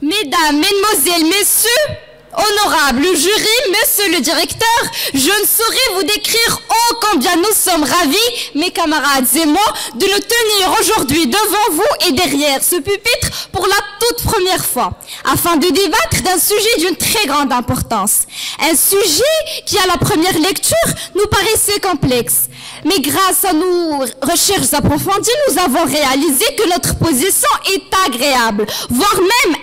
Mesdames, Mesdemoiselles, Messieurs, honorable jury, Monsieur le directeur, je ne saurais vous décrire oh combien nous sommes ravis, mes camarades et moi, de nous tenir aujourd'hui devant vous et derrière ce pupitre pour la toute première fois, afin de débattre d'un sujet d'une très grande importance. Un sujet qui, à la première lecture, nous paraissait complexe. Mais grâce à nos recherches approfondies, nous avons réalisé que notre position est agréable, voire même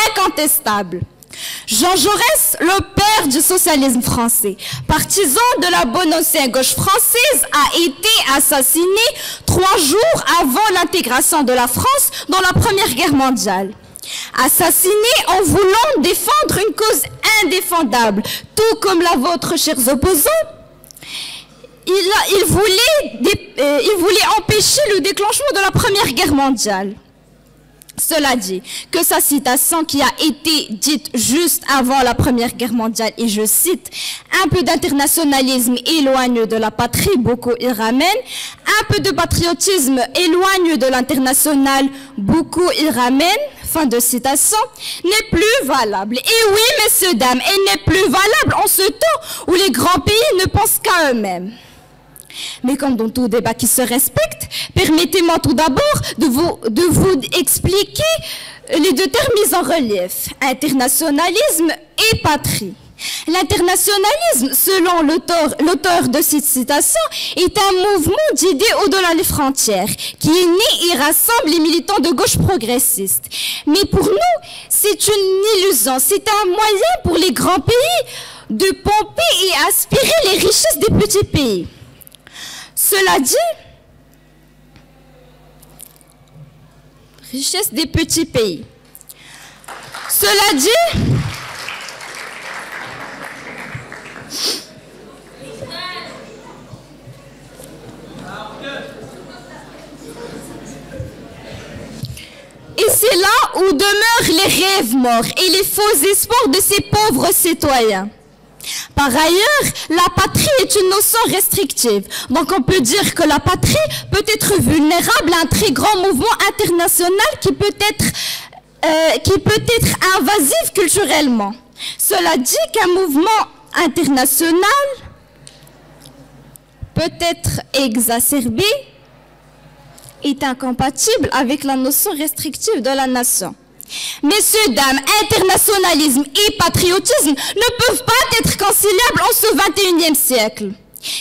incontestable. Jean Jaurès, le père du socialisme français, partisan de la bonne ancienne gauche française, a été assassiné 3 jours avant l'intégration de la France dans la Première Guerre mondiale. Assassiné en voulant défendre une cause indéfendable, tout comme la vôtre, chers opposants. Il voulait empêcher le déclenchement de la Première Guerre mondiale. Cela dit, que sa citation qui a été dite juste avant la Première Guerre mondiale, et je cite, « Un peu d'internationalisme éloigne de la patrie, beaucoup y ramène. Un peu de patriotisme éloigne de l'international, beaucoup y ramène. » Fin de citation, n'est plus valable. Et oui, messieurs, dames, elle n'est plus valable en ce temps où les grands pays ne pensent qu'à eux-mêmes. Mais comme dans tout débat qui se respecte, permettez-moi tout d'abord de vous expliquer les 2 termes mis en relief, internationalisme et patrie. L'internationalisme, selon l'auteur de cette citation, est un mouvement d'idées au-delà des frontières, qui est né et rassemble les militants de gauche progressistes. Mais pour nous, c'est une illusion, c'est un moyen pour les grands pays de pomper et aspirer les richesses des petits pays. Cela dit, richesse des petits pays. Cela dit, et c'est là où demeurent les rêves morts et les faux espoirs de ces pauvres citoyens. Par ailleurs, la patrie est une notion restrictive. Donc on peut dire que la patrie peut être vulnérable à un très grand mouvement international qui peut être invasif culturellement. Cela dit qu'un mouvement international peut être exacerbé, est incompatible avec la notion restrictive de la nation. Messieurs, dames, internationalisme et patriotisme ne peuvent pas être conciliables en ce 21e siècle.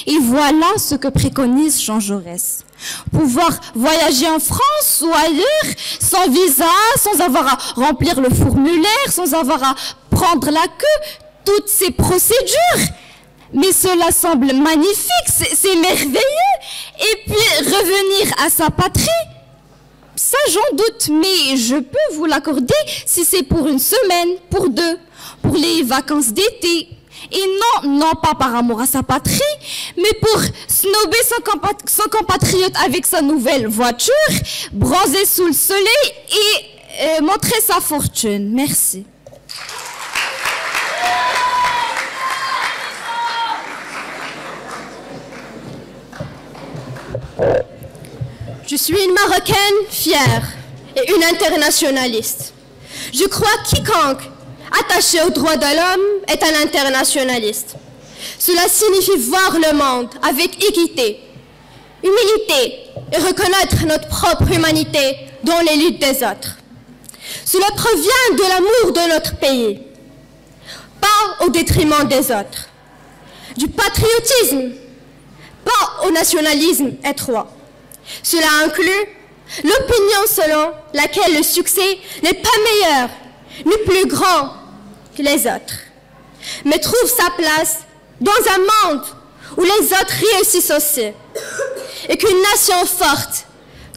Et voilà ce que préconise Jean Jaurès. Pouvoir voyager en France ou ailleurs sans visa, sans avoir à remplir le formulaire, sans avoir à prendre la queue, toutes ces procédures. Mais cela semble magnifique, c'est merveilleux. Et puis revenir à sa patrie, ça j'en doute, mais je peux vous l'accorder si c'est pour 1 semaine, pour 2, pour les vacances d'été. Et non pas par amour à sa patrie, mais pour snober son compatriote avec sa nouvelle voiture, bronzer sous le soleil et montrer sa fortune. Merci. Je suis une Marocaine fière et une internationaliste. Je crois quiconque attaché aux droits de l'homme est un internationaliste. Cela signifie voir le monde avec équité, humilité et reconnaître notre propre humanité dans les luttes des autres. Cela provient de l'amour de notre pays, pas au détriment des autres, du patriotisme, pas au nationalisme étroit. Cela inclut l'opinion selon laquelle le succès n'est pas meilleur ni plus grand que les autres, mais trouve sa place dans un monde où les autres réussissent aussi, et qu'une nation forte,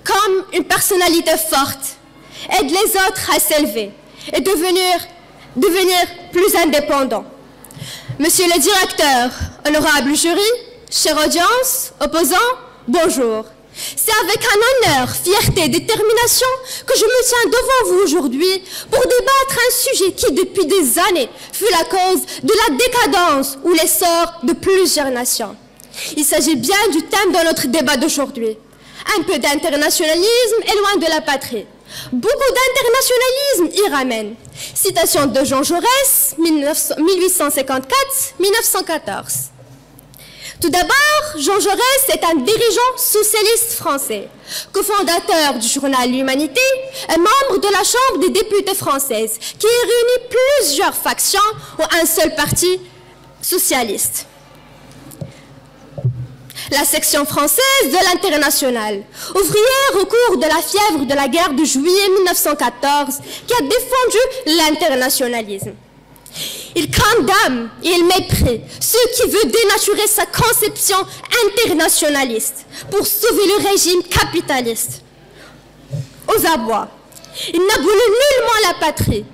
comme une personnalité forte, aide les autres à s'élever et devenir plus indépendants. Monsieur le directeur, honorable jury, chère audience, opposants, bonjour. C'est avec un honneur, fierté et détermination que je me tiens devant vous aujourd'hui pour débattre un sujet qui, depuis des années, fut la cause de la décadence ou l'essor de plusieurs nations. Il s'agit bien du thème de notre débat d'aujourd'hui. Un peu d'internationalisme est loin de la patrie. Beaucoup d'internationalisme y ramène. Citation de Jean Jaurès, 1854-1914. Tout d'abord, Jean Jaurès est un dirigeant socialiste français, cofondateur du journal L'Humanité et membre de la Chambre des députés française, qui réunit plusieurs factions ou un seul parti socialiste. La section française de l'Internationale, ouvrière au cours de la fièvre de la guerre de juillet 1914, qui a défendu l'internationalisme. Il condamne et il méprise ceux qui veulent dénaturer sa conception internationaliste pour sauver le régime capitaliste. Aux abois, il n'abolit nullement la patrie,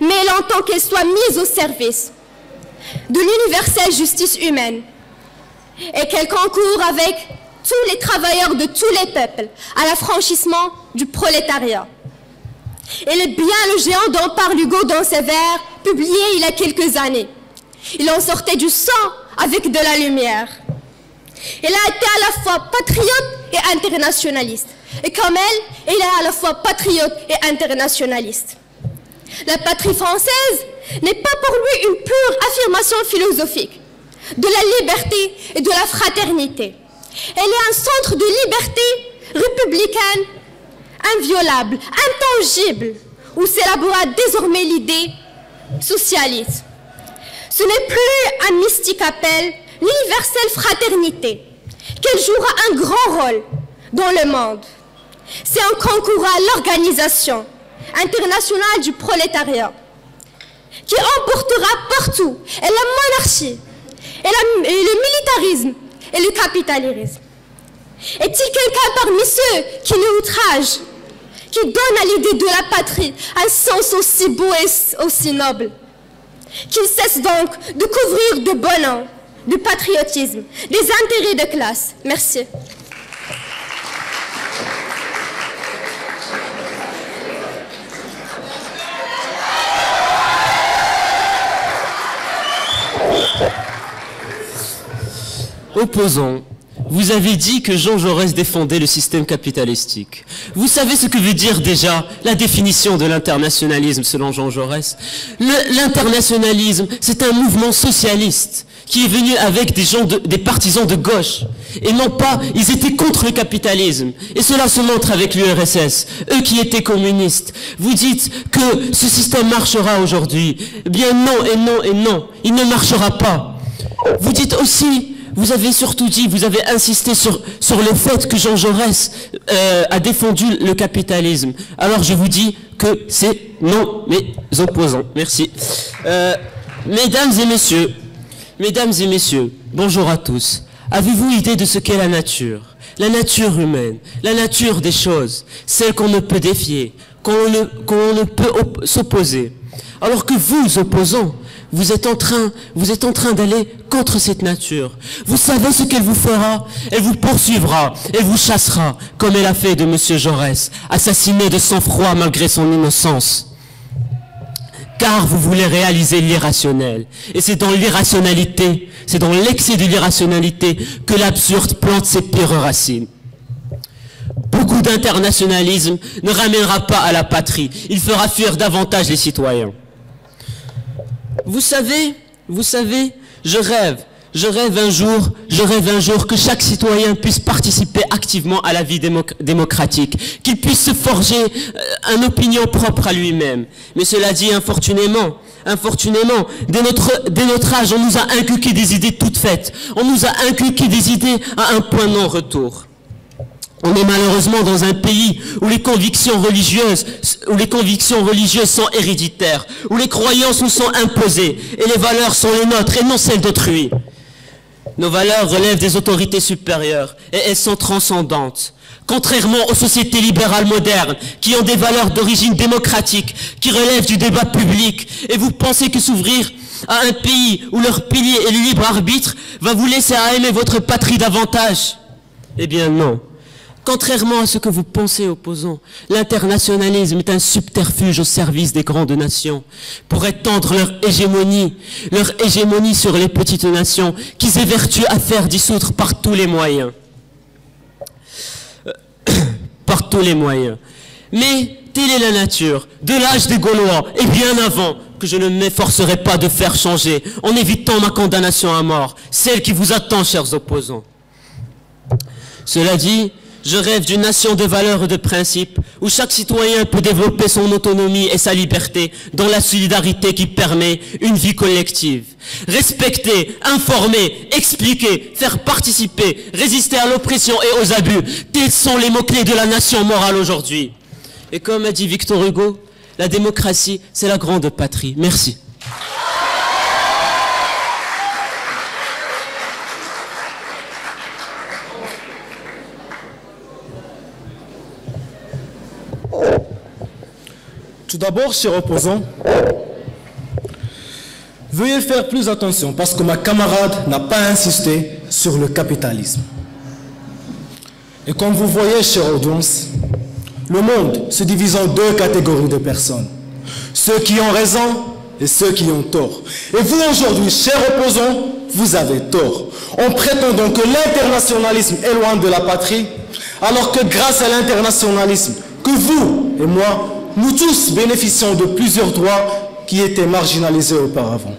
mais il entend qu'elle soit mise au service de l'universelle justice humaine et qu'elle concourt avec tous les travailleurs de tous les peuples à l'affranchissement du prolétariat. Il est bien le géant dont parle Hugo dans ses vers publiés il y a quelques années. Il en sortait du sang avec de la lumière. Il a été à la fois patriote et internationaliste. Et comme elle, il est à la fois patriote et internationaliste. La patrie française n'est pas pour lui une pure affirmation philosophique de la liberté et de la fraternité. Elle est un centre de liberté républicaine, inviolable, intangible, où s'élabora désormais l'idée socialiste. Ce n'est plus un mystique appel, l'universelle fraternité, qu'elle jouera un grand rôle dans le monde. C'est un concours à l'organisation internationale du prolétariat, qui emportera partout et la monarchie, et le militarisme et le capitalisme. Est-il quelqu'un parmi ceux qui nous outragent, qui donnent à l'idée de la patrie un sens aussi beau et aussi noble? Qu'il cesse donc de couvrir de bon nom, du patriotisme, des intérêts de classe. Merci. Opposants, vous avez dit que Jean Jaurès défendait le système capitalistique. Vous savez ce que veut dire déjà la définition de l'internationalisme selon Jean Jaurès? L'internationalisme, c'est un mouvement socialiste qui est venu avec des partisans de gauche. Et non pas, ils étaient contre le capitalisme. Et cela se montre avec l'URSS, eux qui étaient communistes. Vous dites que ce système marchera aujourd'hui. Eh bien non, et non, et non. Il ne marchera pas. Vous dites aussi... Vous avez surtout dit, vous avez insisté sur le fait que Jean Jaurès a défendu le capitalisme. Alors je vous dis que c'est non, mes opposants. Merci. Mesdames et messieurs, bonjour à tous. Avez-vous idée de ce qu'est la nature humaine, la nature des choses, celle qu'on ne peut défier, qu'on ne peut s'opposer. Alors que vous, opposants, vous êtes en train d'aller contre cette nature. Vous savez ce qu'elle vous fera? Elle vous poursuivra, elle vous chassera, comme elle a fait de M. Jaurès, assassiné de sang-froid malgré son innocence. Car vous voulez réaliser l'irrationnel. Et c'est dans l'irrationalité, c'est dans l'excès de l'irrationalité que l'absurde plante ses pires racines. Beaucoup d'internationalisme ne ramènera pas à la patrie. Il fera fuir davantage les citoyens. Vous savez, je rêve un jour que chaque citoyen puisse participer activement à la vie démocratique, qu'il puisse se forger une opinion propre à lui-même. Mais cela dit, infortunément, dès notre âge, on nous a inculqué des idées toutes faites. On nous a inculqué des idées à un point non-retour. On est malheureusement dans un pays où les convictions religieuses sont héréditaires, où les croyances nous sont imposées, et les valeurs sont les nôtres et non celles d'autrui. Nos valeurs relèvent des autorités supérieures, et elles sont transcendantes. Contrairement aux sociétés libérales modernes, qui ont des valeurs d'origine démocratique, qui relèvent du débat public, et vous pensez que s'ouvrir à un pays où leur pilier est le libre arbitre va vous laisser à aimer votre patrie davantage? Eh bien non. Contrairement à ce que vous pensez, opposants, l'internationalisme est un subterfuge au service des grandes nations pour étendre leur hégémonie sur les petites nations qui s'évertuent à faire dissoudre par tous les moyens. Mais Telle est la nature, de l'âge des Gaulois, et bien avant, que je ne m'efforcerai pas de faire changer, en évitant ma condamnation à mort, celle qui vous attend, chers opposants. Cela dit, je rêve d'une nation de valeurs et de principes, où chaque citoyen peut développer son autonomie et sa liberté dans la solidarité qui permet une vie collective. Respecter, informer, expliquer, faire participer, résister à l'oppression et aux abus, tels sont les mots-clés de la nation morale aujourd'hui. Et comme a dit Victor Hugo, la démocratie, c'est la grande patrie. Merci. Tout d'abord, chers opposants, veuillez faire plus attention parce que ma camarade n'a pas insisté sur le capitalisme. Et comme vous voyez, chère audience, le monde se divise en deux catégories de personnes. Ceux qui ont raison et ceux qui ont tort. Et vous aujourd'hui, chers opposants, vous avez tort. En prétendant que l'internationalisme éloigne de la patrie, alors que grâce à l'internationalisme, que vous et moi, nous tous bénéficions de plusieurs droits qui étaient marginalisés auparavant.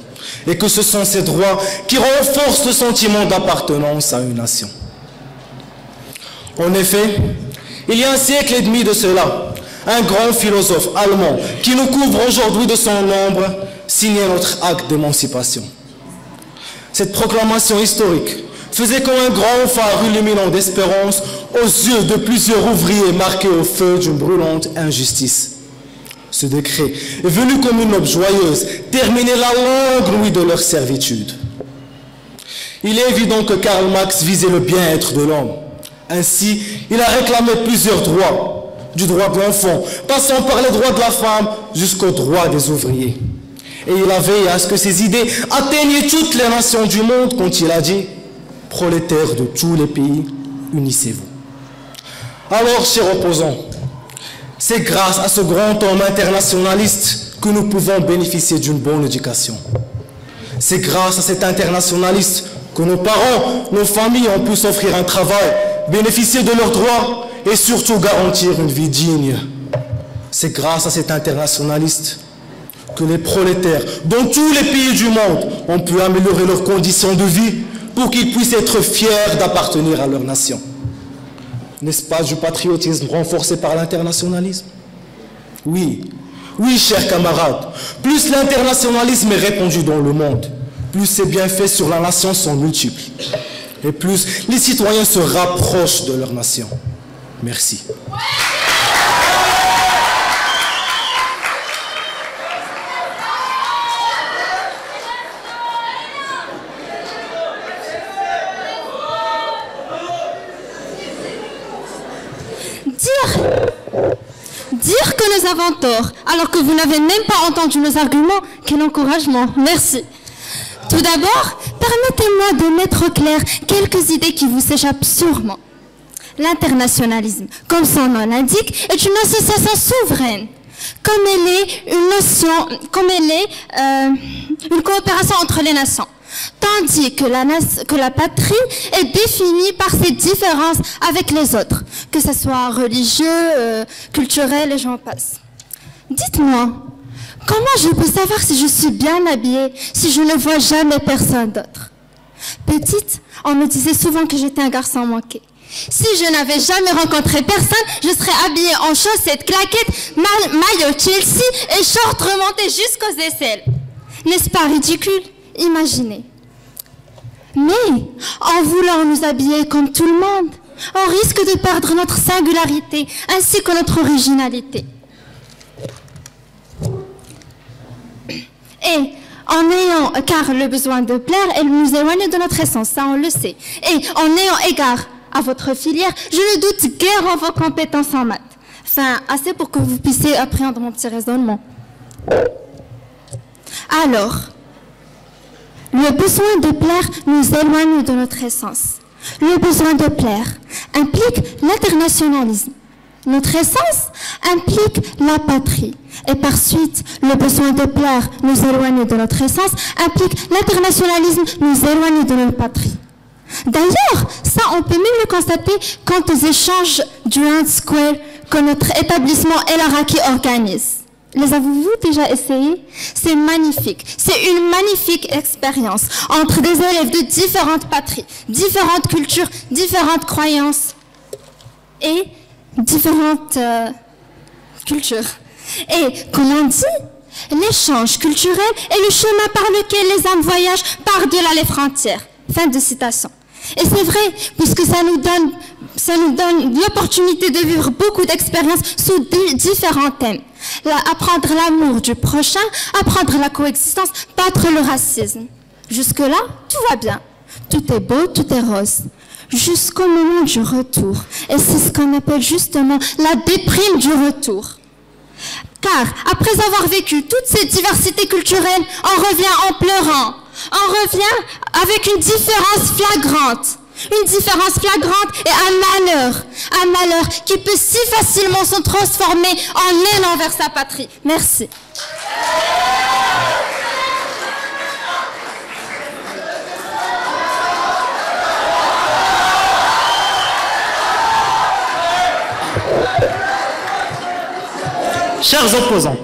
Et que ce sont ces droits qui renforcent le sentiment d'appartenance à une nation. En effet, il y a un siècle et demi de cela, un grand philosophe allemand qui nous couvre aujourd'hui de son ombre signait notre acte d'émancipation. Cette proclamation historique faisait comme un grand phare illuminant d'espérance aux yeux de plusieurs ouvriers marqués au feu d'une brûlante injustice. Ce décret est venu comme une aube joyeuse terminer la longue nuit de leur servitude. Il est évident que Karl Marx visait le bien-être de l'homme. Ainsi, il a réclamé plusieurs droits, du droit de l'enfant, passant par les droits de la femme jusqu'aux droits des ouvriers. Et il a veillé à ce que ces idées atteignaient toutes les nations du monde quand il a dit « Prolétaires de tous les pays, unissez-vous ». Alors, chers opposants, c'est grâce à ce grand homme internationaliste que nous pouvons bénéficier d'une bonne éducation. C'est grâce à cet internationaliste que nos parents, nos familles ont pu s'offrir un travail, bénéficier de leurs droits et surtout garantir une vie digne. C'est grâce à cet internationaliste que les prolétaires dans tous les pays du monde ont pu améliorer leurs conditions de vie pour qu'ils puissent être fiers d'appartenir à leur nation. N'est-ce pas du patriotisme renforcé par l'internationalisme? Oui, oui, chers camarades, plus l'internationalisme est répandu dans le monde, plus ses bienfaits sur la nation sont multiples, et plus les citoyens se rapprochent de leur nation. Merci. Dire que nous avons tort, alors que vous n'avez même pas entendu nos arguments, quel encouragement, merci. Tout d'abord, permettez-moi de mettre au clair quelques idées qui vous échappent sûrement. L'internationalisme, comme son nom l'indique, est une association souveraine, comme elle est une coopération entre les nations. Tandis que la patrie est définie par ses différences avec les autres, que ce soit religieux, culturel et j'en passe. Dites-moi, comment je peux savoir si je suis bien habillée si je ne vois jamais personne d'autre? Petite, on me disait souvent que j'étais un garçon manqué. Si je n'avais jamais rencontré personne, je serais habillée en chaussettes, claquettes, maillot Chelsea et shorts remontés jusqu'aux aisselles. N'est-ce pas ridicule? Imaginez. Mais, en voulant nous habiller comme tout le monde, on risque de perdre notre singularité ainsi que notre originalité. Et car le besoin de plaire, elle nous éloigne de notre essence, ça on le sait. Et en ayant égard à votre filière, je ne doute guère en vos compétences en maths. Enfin, assez pour que vous puissiez appréhender mon petit raisonnement. Alors, le besoin de plaire nous éloigne de notre essence. Le besoin de plaire implique l'internationalisme. Notre essence implique la patrie. Et par suite, le besoin de plaire nous éloigne de notre essence, implique l'internationalisme nous éloigne de notre patrie. D'ailleurs, ça on peut même le constater quant aux échanges du Grand Square que notre établissement El Araki organise. Les avez-vous déjà essayés? C'est magnifique. C'est une magnifique expérience entre des élèves de différentes patries, différentes cultures, différentes croyances et différentes cultures. Et comme on dit, l'échange culturel est le chemin par lequel les âmes voyagent par-delà les frontières. Fin de citation. Et c'est vrai, puisque ça nous donne l'opportunité de vivre beaucoup d'expériences sous différents thèmes. Apprendre l'amour du prochain, apprendre la coexistence, battre le racisme. Jusque-là, tout va bien. Tout est beau, tout est rose. Jusqu'au moment du retour. Et c'est ce qu'on appelle justement la déprime du retour. Car, après avoir vécu toutes ces diversités culturelles, on revient en pleurant. On revient avec une différence flagrante. Une différence flagrante et un malheur qui peut si facilement se transformer en haine envers sa patrie. Merci. Chers opposants,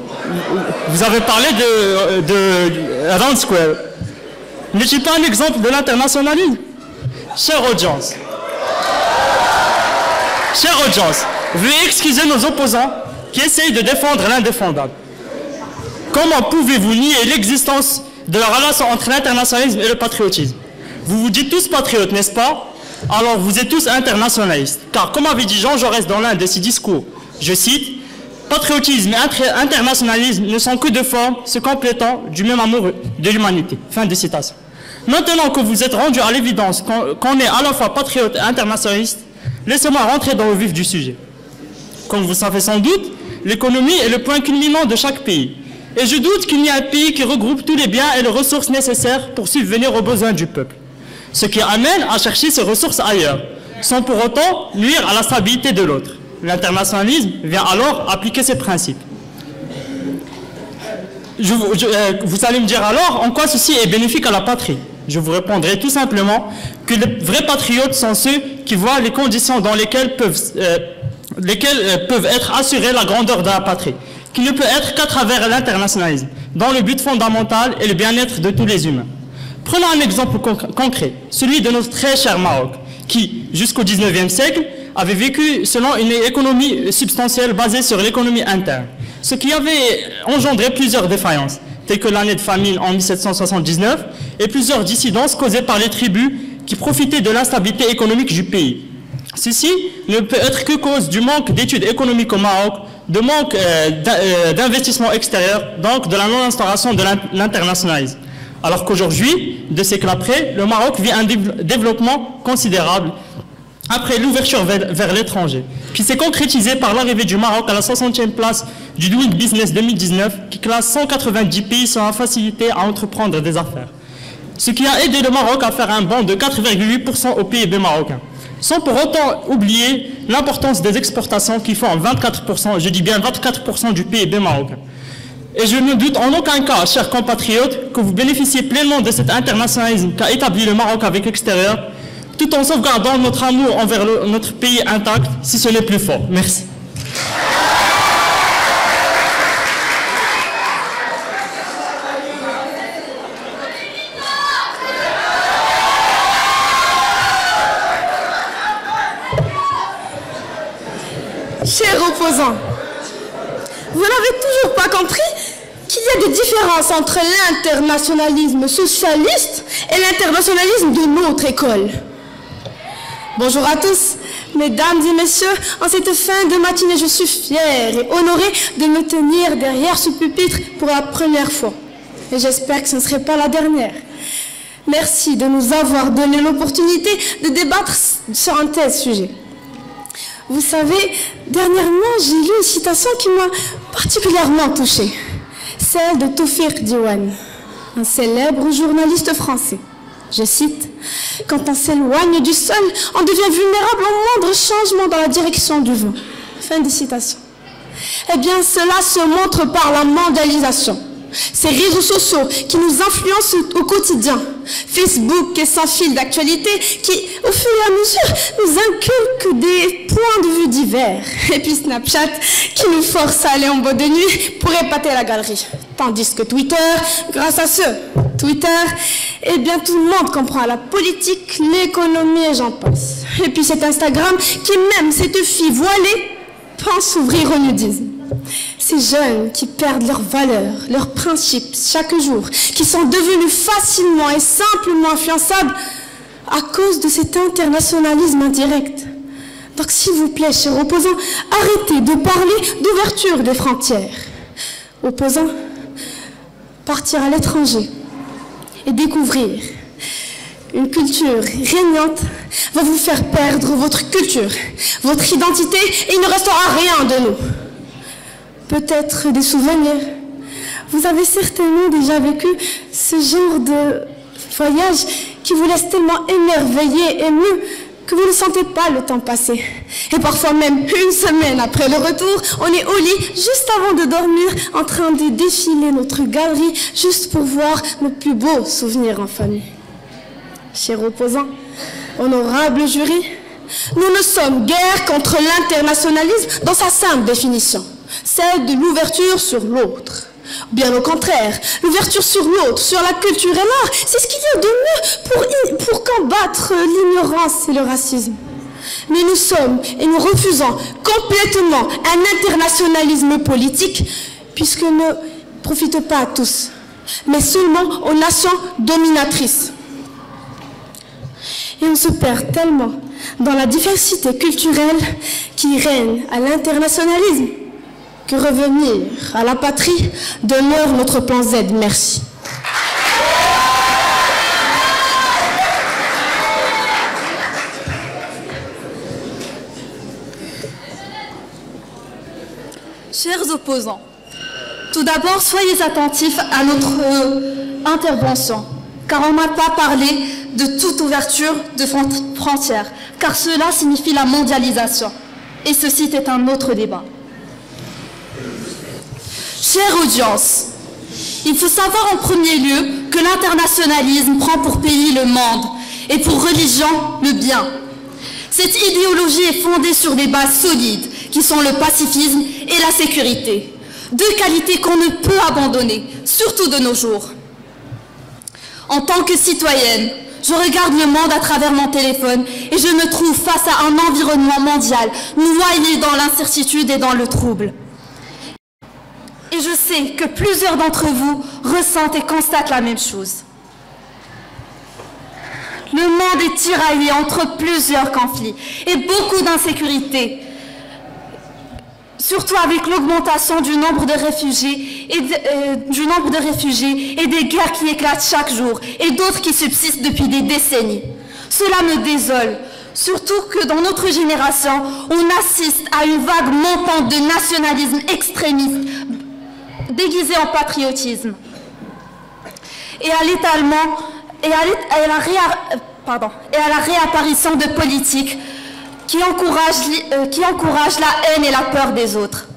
vous avez parlé de Round Square. N'est-il pas un exemple de l'internationalisme? Chère audience, veuillez excuser nos opposants qui essayent de défendre l'indéfendable. Comment pouvez-vous nier l'existence de la relation entre l'internationalisme et le patriotisme? Vous vous dites tous patriotes, n'est-ce pas? Alors vous êtes tous internationalistes. Car comme avait dit Jean Jaurès dans l'un de ses discours, je cite, « Patriotisme et internationalisme ne sont que deux formes se complétant du même amour de l'humanité. » Fin de citation. Maintenant que vous êtes rendu à l'évidence qu'on est à la fois patriote et internationaliste, laissez-moi rentrer dans le vif du sujet. Comme vous le savez sans doute, l'économie est le point culminant de chaque pays. Et je doute qu'il n'y ait un pays qui regroupe tous les biens et les ressources nécessaires pour subvenir aux besoins du peuple. Ce qui amène à chercher ces ressources ailleurs, sans pour autant nuire à la stabilité de l'autre. L'internationalisme vient alors appliquer ces principes. Vous allez me dire alors en quoi ceci est bénéfique à la patrie. Je vous répondrai tout simplement que les vrais patriotes sont ceux qui voient les conditions dans lesquelles peuvent être assurées la grandeur de la patrie, qui ne peut être qu'à travers l'internationalisme, dont le but fondamental est le bien-être de tous les humains. Prenons un exemple concret, celui de notre très cher Maroc, qui, jusqu'au 19e siècle, avait vécu selon une économie substantielle basée sur l'économie interne, ce qui avait engendré plusieurs défaillances, telles que l'année de famine en 1779 et plusieurs dissidences causées par les tribus qui profitaient de l'instabilité économique du pays. Ceci ne peut être que cause du manque d'études économiques au Maroc, de manque d'investissement extérieur, donc de la non-instauration de l'internationalisme. Alors qu'aujourd'hui, 2 siècles après, le Maroc vit un développement considérable après l'ouverture vers l'étranger, qui s'est concrétisé par l'arrivée du Maroc à la 60e place du Doing Business 2019, qui classe 190 pays sur la facilité à entreprendre des affaires. Ce qui a aidé le Maroc à faire un bond de 4,8% au PIB marocain, sans pour autant oublier l'importance des exportations qui font 24%, je dis bien 24% du PIB marocain. Et je ne doute en aucun cas, chers compatriotes, que vous bénéficiez pleinement de cet internationalisme qu'a établi le Maroc avec l'extérieur, tout en sauvegardant notre amour envers notre pays intact, si ce n'est plus fort. Merci. Chers opposants, vous n'avez toujours pas compris qu'il y a des différences entre l'internationalisme socialiste et l'internationalisme de notre école. Bonjour à tous, mesdames et messieurs, en cette fin de matinée, je suis fière et honorée de me tenir derrière ce pupitre pour la première fois. Et j'espère que ce ne serait pas la dernière. Merci de nous avoir donné l'opportunité de débattre sur un tel sujet. Vous savez, dernièrement, j'ai lu une citation qui m'a particulièrement touchée. Celle de Tawfiq Diwan, un célèbre journaliste français. Je cite, « Quand on s'éloigne du sol, on devient vulnérable au moindre changement dans la direction du vent. » Fin de citation. Eh bien, cela se montre par la mondialisation. ces réseaux sociaux qui nous influencent au quotidien, Facebook et sans fil d'actualité qui, au fur et à mesure, nous inculquent des points de vue divers. Et puis Snapchat qui nous force à aller en boîte de nuit pour épater la galerie. Tandis que Twitter, grâce à Twitter, eh bien tout le monde comprend la politique, l'économie et j'en passe. Et puis c'est Instagram qui, même cette fille voilée, pense s'ouvrir au nudisme. Ces jeunes qui perdent leurs valeurs, leurs principes chaque jour, qui sont devenus facilement et simplement influençables à cause de cet internationalisme indirect. Donc s'il vous plaît, chers opposants, arrêtez de parler d'ouverture des frontières. Opposants, partir à l'étranger et découvrir une culture régnante va vous faire perdre votre culture, votre identité, et il ne restera rien de nous. Peut-être des souvenirs. Vous avez certainement déjà vécu ce genre de voyage qui vous laisse tellement émerveillé, ému, que vous ne sentez pas le temps passer. Et parfois même une semaine après le retour, on est au lit juste avant de dormir, en train de défiler notre galerie, juste pour voir nos plus beaux souvenirs en famille. Chers opposants, honorables jurys, nous ne sommes guère contre l'internationalisme dans sa simple définition, celle de l'ouverture sur l'autre. Bien au contraire, l'ouverture sur l'autre, sur la culture et l'art, c'est ce qu'il y a de mieux pour combattre l'ignorance et le racisme. Mais nous sommes et nous refusons complètement un internationalisme politique, puisque ne profite pas à tous, mais seulement aux nations dominatrices. Et on se perd tellement dans la diversité culturelle qui règne à l'internationalisme que revenir à la patrie demeure notre plan Z. Merci. Chers opposants, tout d'abord, soyez attentifs à notre intervention, car on n'a pas parlé de toute ouverture de frontières, car cela signifie la mondialisation. Et ceci est un autre débat. Chère audience, il faut savoir en premier lieu que l'internationalisme prend pour pays le monde et pour religion le bien. Cette idéologie est fondée sur des bases solides qui sont le pacifisme et la sécurité, deux qualités qu'on ne peut abandonner, surtout de nos jours. En tant que citoyenne, je regarde le monde à travers mon téléphone et je me trouve face à un environnement mondial noyé dans l'incertitude et dans le trouble. Et je sais que plusieurs d'entre vous ressentent et constatent la même chose. Le monde est tiraillé entre plusieurs conflits et beaucoup d'insécurité, surtout avec l'augmentation du nombre de réfugiés et des guerres qui éclatent chaque jour et d'autres qui subsistent depuis des décennies. Cela me désole, surtout que dans notre génération, on assiste à une vague montante de nationalisme extrémiste déguisé en patriotisme et à l'étalement et à la réapparition de politiques qui encouragent la haine et la peur des autres.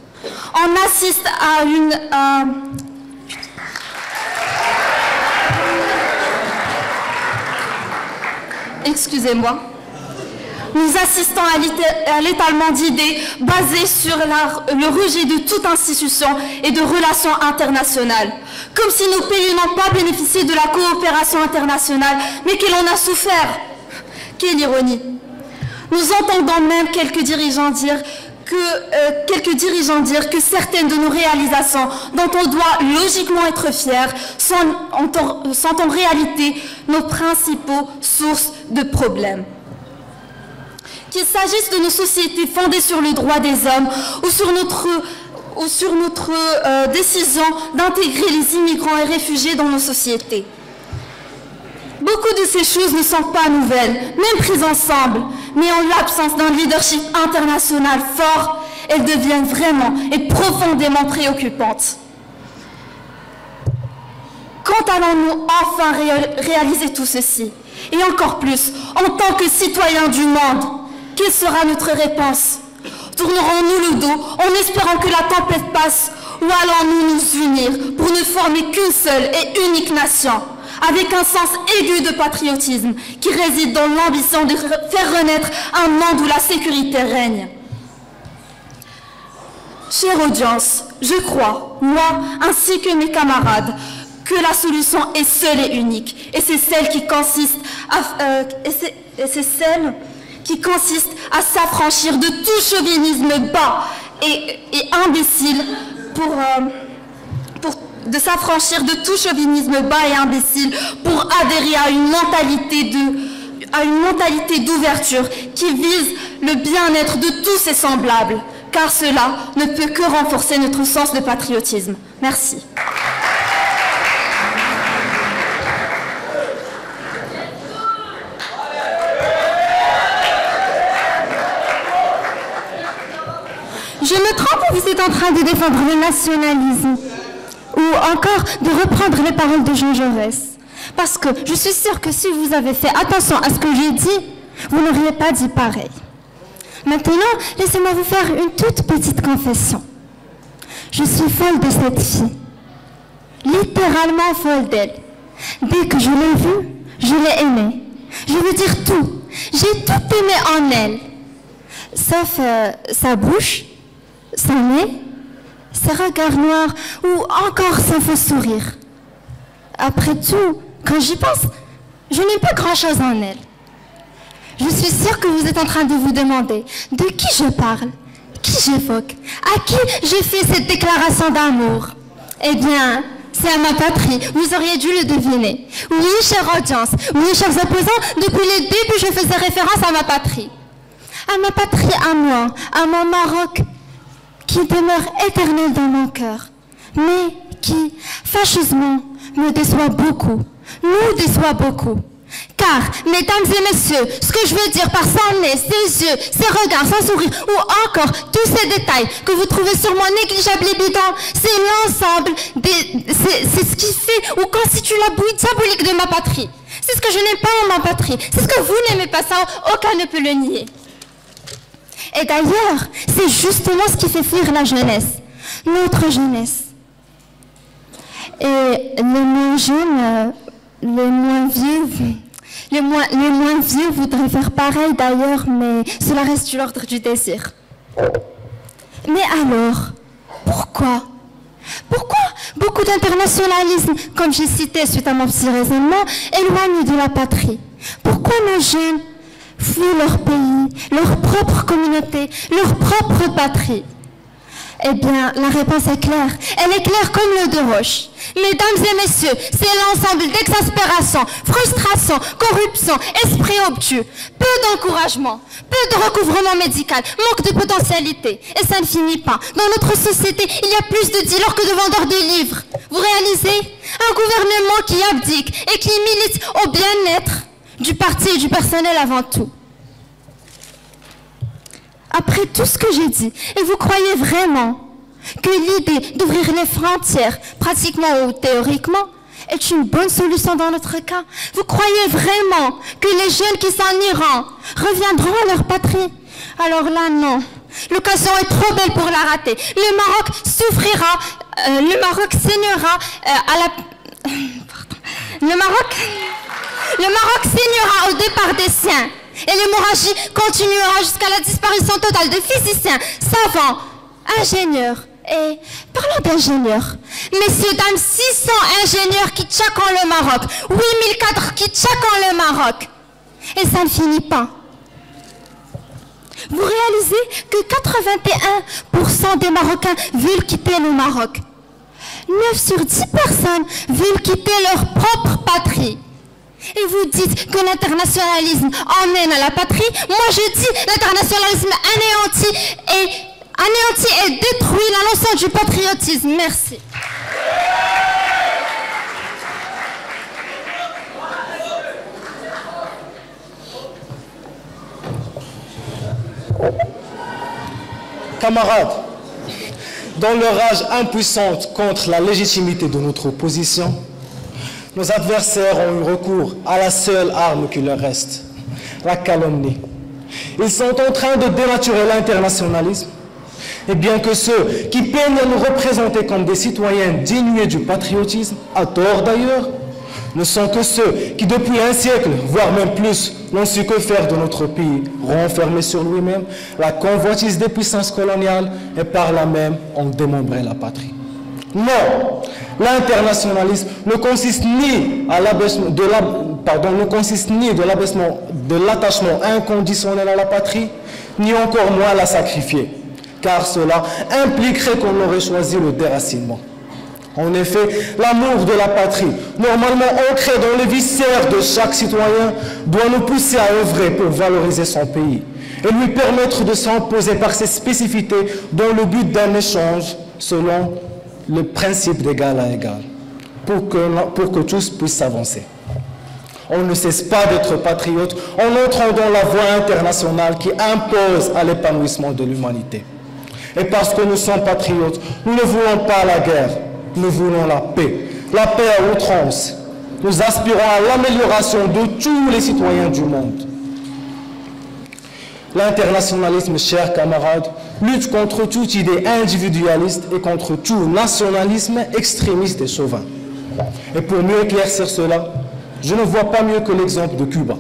On assiste à Nous assistons à l'étalement d'idées basées sur le rejet de toute institution et de relations internationales. Comme si nos pays n'ont pas bénéficié de la coopération internationale, mais que l'on a souffert. Quelle ironie! Nous entendons même quelques dirigeants dire que certaines de nos réalisations, dont on doit logiquement être fiers, sont en réalité nos principaux sources de problèmes. Qu'il s'agisse de nos sociétés fondées sur le droit des hommes ou sur notre décision d'intégrer les immigrants et réfugiés dans nos sociétés. Beaucoup de ces choses ne sont pas nouvelles, même prises ensemble, mais en l'absence d'un leadership international fort, elles deviennent vraiment et profondément préoccupantes. Quand allons-nous enfin réaliser tout ceci? Et encore plus, en tant que citoyens du monde, quelle sera notre réponse? Tournerons-nous le dos en espérant que la tempête passe, ou allons-nous nous unir pour ne former qu'une seule et unique nation, avec un sens aigu de patriotisme qui réside dans l'ambition de faire renaître un monde où la sécurité règne? Chère audience, je crois, moi ainsi que mes camarades, que la solution est seule et unique, et c'est celle qui consiste à s'affranchir de tout chauvinisme bas et imbécile de s'affranchir de tout chauvinisme bas et imbécile pour adhérer à une mentalité d'ouverture qui vise le bien-être de tous ses semblables, car cela ne peut que renforcer notre sens de patriotisme. Merci. Je me trompe ou vous êtes en train de défendre le nationalisme? Ou encore de reprendre les paroles de Jean Jaurès? Parce que je suis sûre que si vous avez fait attention à ce que j'ai dit, vous n'auriez pas dit pareil. Maintenant, laissez-moi vous faire une toute petite confession. Je suis folle de cette fille. Littéralement folle d'elle. Dès que je l'ai vue, je l'ai aimée. Je veux dire tout. J'ai tout aimé en elle. Sauf sa bouche, son nez, ses regards noirs ou encore son faux sourire. Après tout, quand j'y pense, je n'aime pas grand-chose en elle. Je suis sûre que vous êtes en train de vous demander de qui je parle, qui j'évoque, à qui j'ai fait cette déclaration d'amour. Eh bien, c'est à ma patrie, vous auriez dû le deviner. Oui, chère audience, oui, chers opposants, depuis le début je faisais référence à ma patrie. À ma patrie, à moi, à mon Maroc, qui demeure éternel dans mon cœur, mais qui, fâcheusement, me déçoit beaucoup, nous déçoit beaucoup. Car, mesdames et messieurs, ce que je veux dire par son nez, ses yeux, ses regards, son sourire, ou encore tous ces détails que vous trouvez sûrement négligeables et bidons, c'est l'ensemble, c'est ce qui fait ou constitue la bouille diabolique de ma patrie. C'est ce que je n'aime pas en ma patrie, c'est ce que vous n'aimez pas, ça, aucun ne peut le nier. Et d'ailleurs, c'est justement ce qui fait fuir la jeunesse, notre jeunesse. Et les moins jeunes, les moins vieux voudraient faire pareil d'ailleurs, mais cela reste de l'ordre du désir. Mais alors, pourquoi beaucoup d'internationalisme, comme j'ai cité suite à mon petit raisonnement, éloignent de la patrie? Pourquoi nos jeunes fuient leur pays, leur propre communauté, leur propre patrie? Eh bien, la réponse est claire. Elle est claire comme l'eau de roche. Mesdames et messieurs, c'est l'ensemble d'exaspération, frustration, corruption, esprit obtus, peu d'encouragement, peu de recouvrement médical, manque de potentialité. Et ça ne finit pas. Dans notre société, il y a plus de dealers que de vendeurs de livres. Vous réalisez? Un gouvernement qui abdique et qui milite au bien-être du parti et du personnel avant tout. Après tout ce que j'ai dit, et vous croyez vraiment que l'idée d'ouvrir les frontières, pratiquement ou théoriquement, est une bonne solution dans notre cas? Vous croyez vraiment que les jeunes qui s'en iront reviendront à leur patrie? Alors là, non. L'occasion est trop belle pour la rater. Le Maroc souffrira, le Maroc saignera à la... Le Maroc saignera au départ des siens. Et l'hémorragie continuera jusqu'à la disparition totale de physiciens, savants, ingénieurs. Et parlons d'ingénieurs. Messieurs, dames, 600 ingénieurs qui tchaquent le Maroc. 8000 cadres qui tchaquent le Maroc. Et ça ne finit pas. Vous réalisez que 81% des Marocains veulent quitter le Maroc. 9 sur 10 personnes veulent quitter leur propre patrie. Et vous dites que l'internationalisme emmène à la patrie. Moi je dis l'internationalisme anéantit et détruit la notion du patriotisme. Merci. Camarades, dans leur rage impuissante contre la légitimité de notre opposition, nos adversaires ont eu recours à la seule arme qui leur reste, la calomnie. Ils sont en train de dénaturer l'internationalisme. Et bien que ceux qui peinent à nous représenter comme des citoyens dénués du patriotisme, à tort d'ailleurs, ne sont que ceux qui depuis un siècle, voire même plus, n'ont su que faire de notre pays, renfermé sur lui-même la convoitise des puissances coloniales et par là même en démembrer la patrie. Non, l'internationalisme ne consiste ni à l'abaissement de l'attachement inconditionnel à la patrie, ni encore moins à la sacrifier, car cela impliquerait qu'on aurait choisi le déracinement. En effet, l'amour de la patrie, normalement ancré dans les viscères de chaque citoyen, doit nous pousser à œuvrer pour valoriser son pays et lui permettre de s'imposer par ses spécificités dans le but d'un échange selon le principe d'égal à égal, pour que tous puissent s'avancer. On ne cesse pas d'être patriote en entrant dans la voie internationale qui impose à l'épanouissement de l'humanité. Et parce que nous sommes patriotes, nous ne voulons pas la guerre, nous voulons la paix à outrance. Nous aspirons à l'amélioration de tous les citoyens du monde. L'internationalisme, chers camarades, lutte contre toute idée individualiste et contre tout nationalisme extrémiste et chauvin. Et pour mieux éclaircir cela, je ne vois pas mieux que l'exemple de Cuba,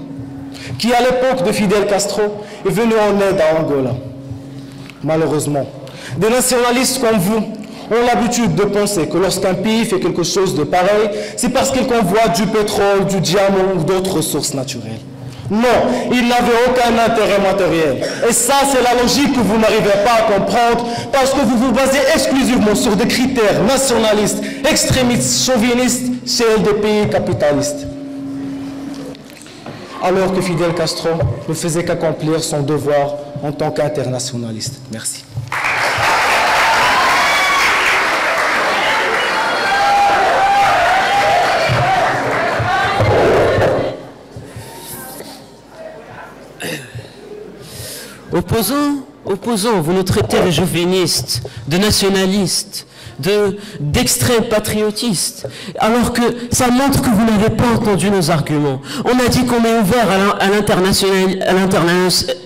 qui à l'époque de Fidel Castro est venu en aide à Angola. Malheureusement, des nationalistes comme vous ont l'habitude de penser que lorsqu'un pays fait quelque chose de pareil, c'est parce qu'il convoite du pétrole, du diamant ou d'autres ressources naturelles. Non, il n'avait aucun intérêt matériel. Et ça, c'est la logique que vous n'arrivez pas à comprendre parce que vous vous basez exclusivement sur des critères nationalistes, extrémistes, chauvinistes, chez des pays capitalistes. Alors que Fidel Castro ne faisait qu'accomplir son devoir en tant qu'internationaliste. Merci. Opposants, vous nous traitez de chauvinistes, de nationalistes, d'extrêmes patriotistes, alors que ça montre que vous n'avez pas entendu nos arguments. On a dit qu'on est ouvert à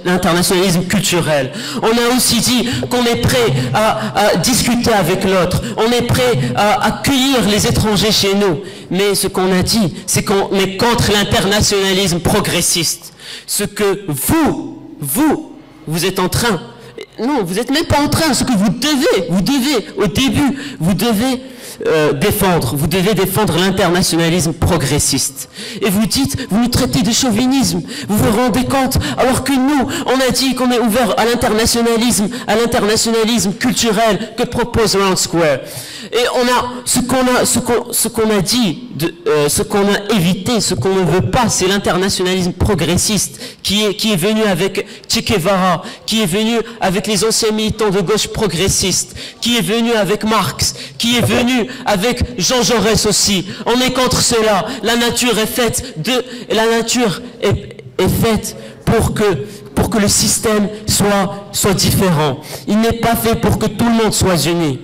l'internationalisme culturel. On a aussi dit qu'on est prêt à discuter avec l'autre. On est prêt à accueillir les étrangers chez nous. Mais ce qu'on a dit, c'est qu'on est contre l'internationalisme progressiste. Ce que vous êtes en train, non, vous n'êtes même pas en train, ce que vous devez, au début, vous devez défendre l'internationalisme progressiste. Et vous nous traitez de chauvinisme, vous vous rendez compte, alors que nous, on a dit qu'on est ouvert à l'internationalisme culturel que propose Round Square. Et on a, ce qu'on a dit, ce qu'on a évité, ce qu'on ne veut pas, c'est l'internationalisme progressiste qui est venu avec Che Guevara, qui est venu avec les anciens militants de gauche progressistes, qui est venu avec Marx, qui est venu avec Jean Jaurès aussi. On est contre cela. La nature est faite pour que le système soit différent. Il n'est pas fait pour que tout le monde soit uni.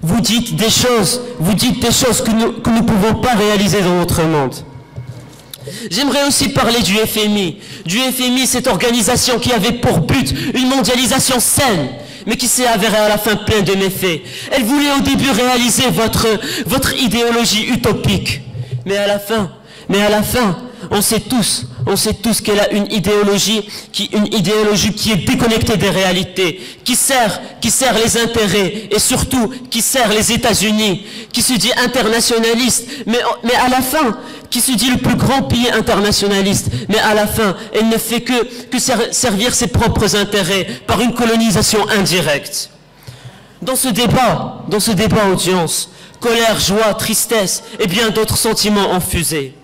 Vous dites des choses que nous ne pouvons pas réaliser dans notre monde. J'aimerais aussi parler du FMI. Du FMI, cette organisation qui avait pour but une mondialisation saine, mais qui s'est avérée à la fin pleine de méfaits. Elle voulait au début réaliser votre idéologie utopique. Mais à la fin, on sait tous qu'elle a une idéologie qui est déconnectée des réalités, qui sert les intérêts et surtout qui sert les États-Unis, qui se dit internationaliste, mais à la fin, qui se dit le plus grand pays internationaliste, mais à la fin, elle ne fait que servir ses propres intérêts par une colonisation indirecte. Dans ce débat, audience, colère, joie, tristesse et bien d'autres sentiments ont fusé.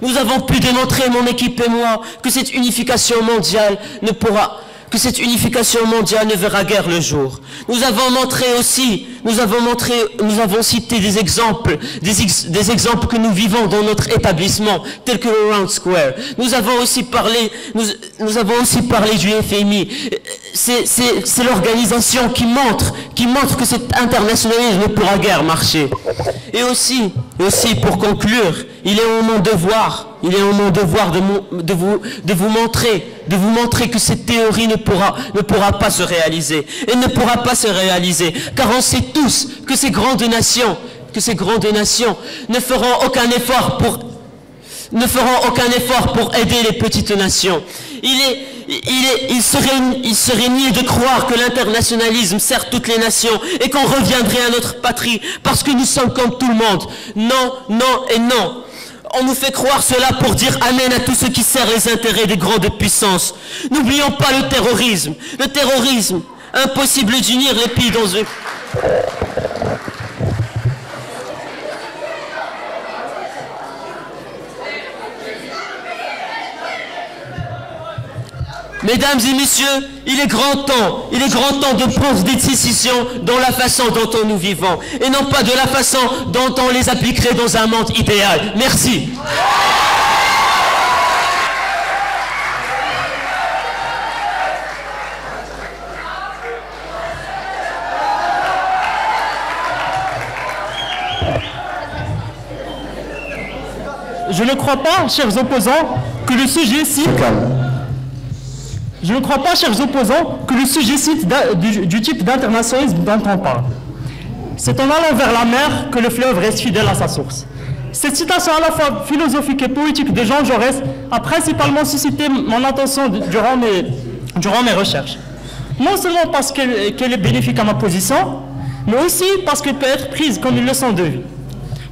Nous avons pu démontrer, mon équipe et moi, que cette unification mondiale ne verra guère le jour. Nous avons montré aussi nous avons cité des exemples que nous vivons dans notre établissement, tels que le Round Square. Nous avons aussi parlé du FMI. C'est l'organisation qui montre que cet internationalisme ne pourra guère marcher. Et aussi, pour conclure, il est mon devoir de vous montrer que cette théorie ne pourra pas se réaliser. Elle ne pourra pas se réaliser, car on sait tous que ces grandes nations ne feront aucun effort pour aider les petites nations. Il serait niais de croire que l'internationalisme sert toutes les nations et qu'on reviendrait à notre patrie parce que nous sommes comme tout le monde. Non, non et non. On nous fait croire cela pour dire amen à tout ce qui sert les intérêts des grandes puissances. N'oublions pas le terrorisme. Le terrorisme, impossible d'unir les pays dans une... Mesdames et messieurs, il est grand temps de prendre des décisions dans la façon dont nous vivons, et non pas de la façon dont on les appliquerait dans un monde idéal. Merci. Je ne crois pas, chers opposants, que le sujet-ci... Je ne crois pas, chers opposants, que le sujet cite du type d'internationalisme dont on parle. C'est en allant vers la mer que le fleuve reste fidèle à sa source. Cette citation à la fois philosophique et poétique de Jean Jaurès a principalement suscité mon attention durant mes recherches. Non seulement parce qu'elle est bénéfique à ma position, mais aussi parce qu'elle peut être prise comme une leçon de vie.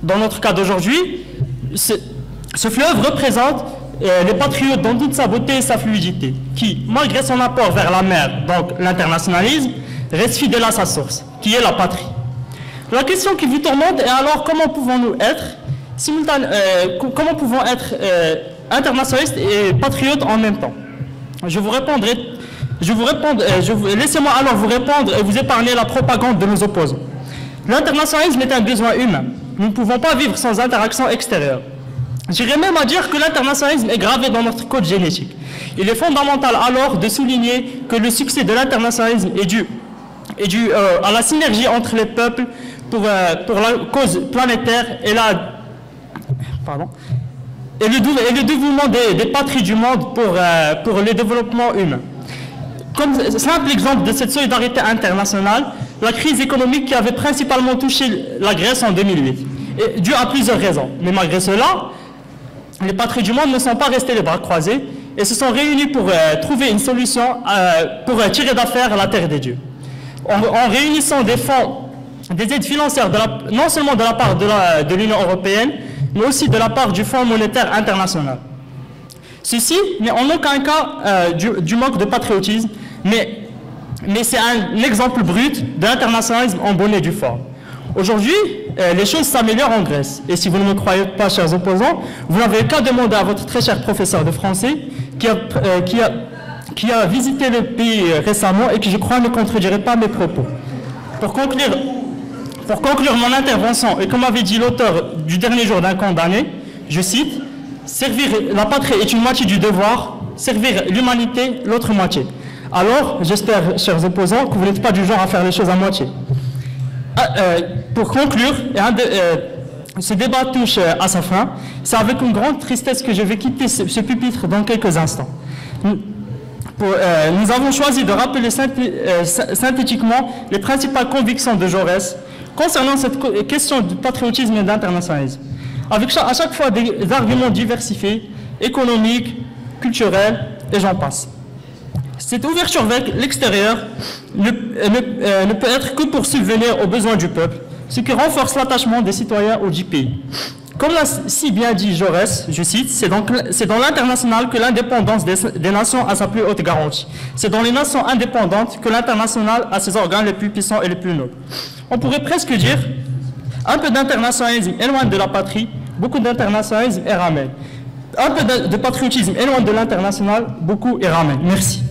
Dans notre cas d'aujourd'hui, ce fleuve représente les patriotes dans toute sa beauté et sa fluidité, qui, malgré son apport vers la mer, donc l'internationalisme, reste fidèle à sa source, qui est la patrie. La question qui vous tourmente est alors comment pouvons-nous être internationalistes et patriotes en même temps? Laissez-moi alors vous répondre et vous épargner la propagande de nos opposants. L'internationalisme est un besoin humain. Nous ne pouvons pas vivre sans interaction extérieure. J'irais même à dire que l'internationalisme est gravé dans notre code génétique. Il est fondamental alors de souligner que le succès de l'internationalisme est dû à la synergie entre les peuples pour la cause planétaire et le dévouement des patries du monde pour le développement humain. Comme simple exemple de cette solidarité internationale, la crise économique qui avait principalement touché la Grèce en 2008, est due à plusieurs raisons. Mais malgré cela, les patries du monde ne sont pas restées les bras croisés et se sont réunis pour trouver une solution pour tirer d'affaire la terre des dieux. En réunissant des fonds, des aides financières, non seulement de la part de l'Union européenne, mais aussi de la part du Fonds monétaire international. Ceci n'est en aucun cas du manque de patriotisme, mais c'est un exemple brut de l'internationalisme en bonne et due forme. Aujourd'hui, les choses s'améliorent en Grèce. Et si vous ne me croyez pas, chers opposants, vous n'avez qu'à demander à votre très cher professeur de français qui a visité le pays récemment et qui, je crois, ne contredirait pas mes propos. Pour conclure mon intervention, et comme avait dit l'auteur du dernier jour d'un condamné, je cite, « Servir la patrie est une moitié du devoir, servir l'humanité l'autre moitié. » Alors, j'espère, chers opposants, que vous n'êtes pas du genre à faire les choses à moitié. Pour conclure, ce débat touche à sa fin. C'est avec une grande tristesse que je vais quitter ce pupitre dans quelques instants. Nous avons choisi de rappeler synthétiquement les principales convictions de Jaurès concernant cette question du patriotisme et d'internationalisme, avec à chaque fois des arguments diversifiés, économiques, culturels, et j'en passe. Cette ouverture vers l'extérieur ne peut être que pour subvenir aux besoins du peuple, ce qui renforce l'attachement des citoyens au dit pays. Comme l'a si bien dit Jaurès, je cite, c'est dans l'international que l'indépendance des nations a sa plus haute garantie. C'est dans les nations indépendantes que l'international a ses organes les plus puissants et les plus nobles. On pourrait presque dire, un peu d'internationalisme éloigne de la patrie, beaucoup d'internationalisme et ramène. Un peu de patriotisme éloigne de l'international, beaucoup et ramène. Merci.